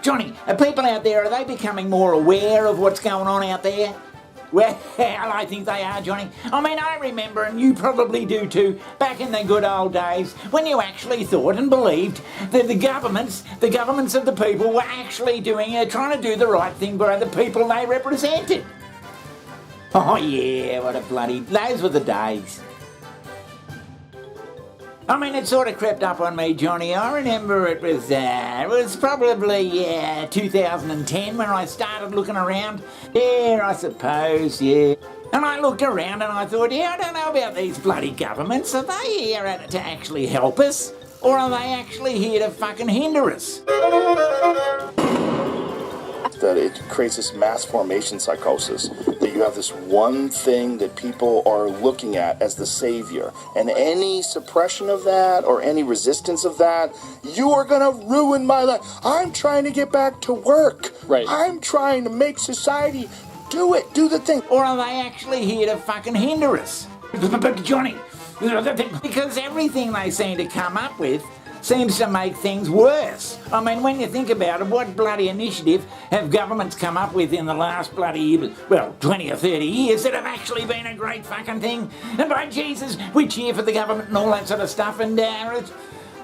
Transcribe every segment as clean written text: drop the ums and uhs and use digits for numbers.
Johnny, are people out there, are they becoming more aware of what's going on out there? Well, I think they are, Johnny. I mean, I remember, and you probably do too, back in the good old days, when you actually thought and believed that the governments of the people were actually trying to do the right thing by the people they represented. Oh yeah, those were the days. I mean, it sort of crept up on me, Johnny. I remember it was probably 2010 when I started looking around. Yeah, I suppose, yeah. And I looked around and I thought, I don't know about these bloody governments. Are they here to actually help us? Or are they actually here to fucking hinder us? That it creates this mass formation psychosis, that you have this one thing that people are looking at as the savior, and any suppression of that or any resistance of that, you are gonna ruin my life. I'm trying to get back to work. Right. I'm trying to make society do the thing. Or are they actually here to fucking hinder us? But Johnny, because everything they seem to come up with seems to make things worse. I mean, when you think about it, what bloody initiative have governments come up with in the last 20 or 30 years that have actually been a great fucking thing? And by Jesus, we cheer for the government and all that sort of stuff, and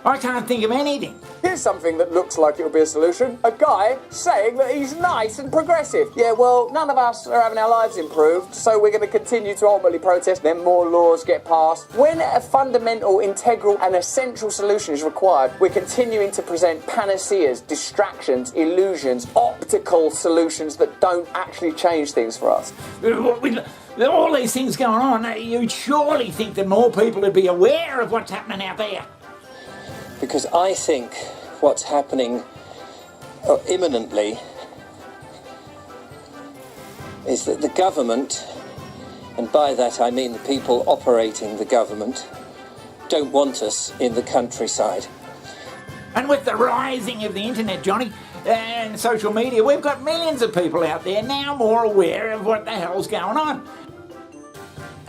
I can't think of anything. Here's something that looks like it'll be a solution. A guy saying that he's nice and progressive. Yeah, well, none of us are having our lives improved, so we're going to continue to ultimately protest, then more laws get passed. When a fundamental, integral and essential solution is required, we're continuing to present panaceas, distractions, illusions, optical solutions that don't actually change things for us. With all these things going on, you'd surely think that more people would be aware of what's happening out there. Because I think what's happening imminently is that the government, and by that I mean the people operating the government, don't want us in the countryside. And with the rising of the internet, Johnny, and social media, we've got millions of people out there now more aware of what the hell's going on.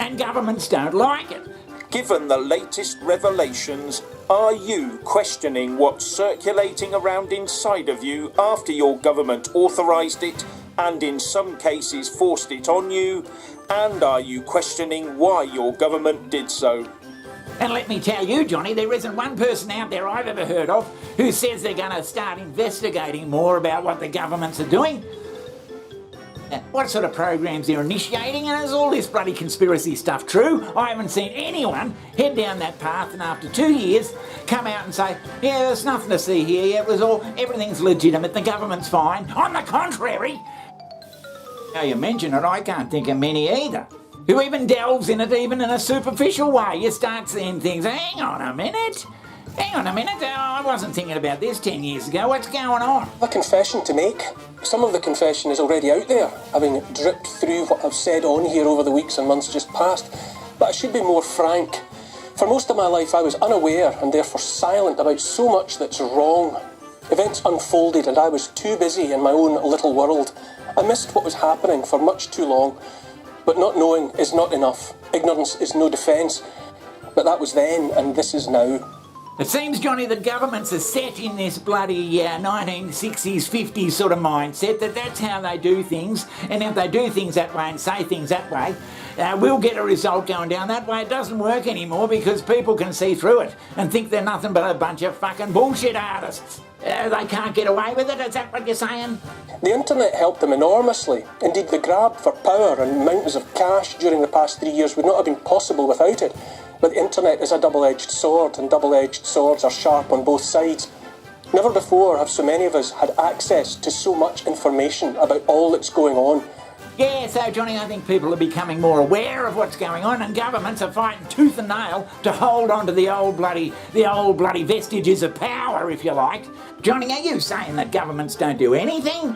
And governments don't like it. Given the latest revelations, are you questioning what's circulating around inside of you after your government authorised it and in some cases forced it on you? And are you questioning why your government did so? And let me tell you, Johnny, there isn't one person out there I've ever heard of who says they're going to start investigating more about what the governments are doing. What sort of programs they're initiating, and is all this bloody conspiracy stuff true? I haven't seen anyone head down that path and after 2 years come out and say, yeah, there's nothing to see here, everything's legitimate, the government's fine. On the contrary, now you mention it, I can't think of many either. Who even delves in it even in a superficial way. You start seeing things, hang on a minute, I wasn't thinking about this 10 years ago, what's going on? A confession to make. Some of the confession is already out there, having dripped through what I've said on here over the weeks and months just past. But I should be more frank. For most of my life I was unaware and therefore silent about so much that's wrong. Events unfolded and I was too busy in my own little world. I missed what was happening for much too long. But not knowing is not enough. Ignorance is no defence. But that was then and this is now. It seems, Johnny, that governments are set in this bloody 1960s, 50s sort of mindset that that's how they do things, and if they do things that way and say things that way, we'll get a result going down that way. It doesn't work anymore because people can see through it and think they're nothing but a bunch of fucking bullshit artists. They can't get away with it, is that what you're saying? The internet helped them enormously. Indeed, the grab for power and mountains of cash during the past 3 years would not have been possible without it. But the internet is a double-edged sword, and double-edged swords are sharp on both sides. Never before have so many of us had access to so much information about all that's going on. Yeah, so Johnny, I think people are becoming more aware of what's going on, and governments are fighting tooth and nail to hold on to the old bloody vestiges of power, if you like. Johnny, are you saying that governments don't do anything?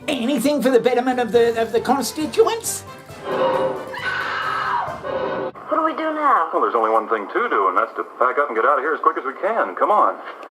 Anything for the betterment of the constituents? What do we do now? Well, there's only one thing to do, and that's to pack up and get out of here as quick as we can. Come on.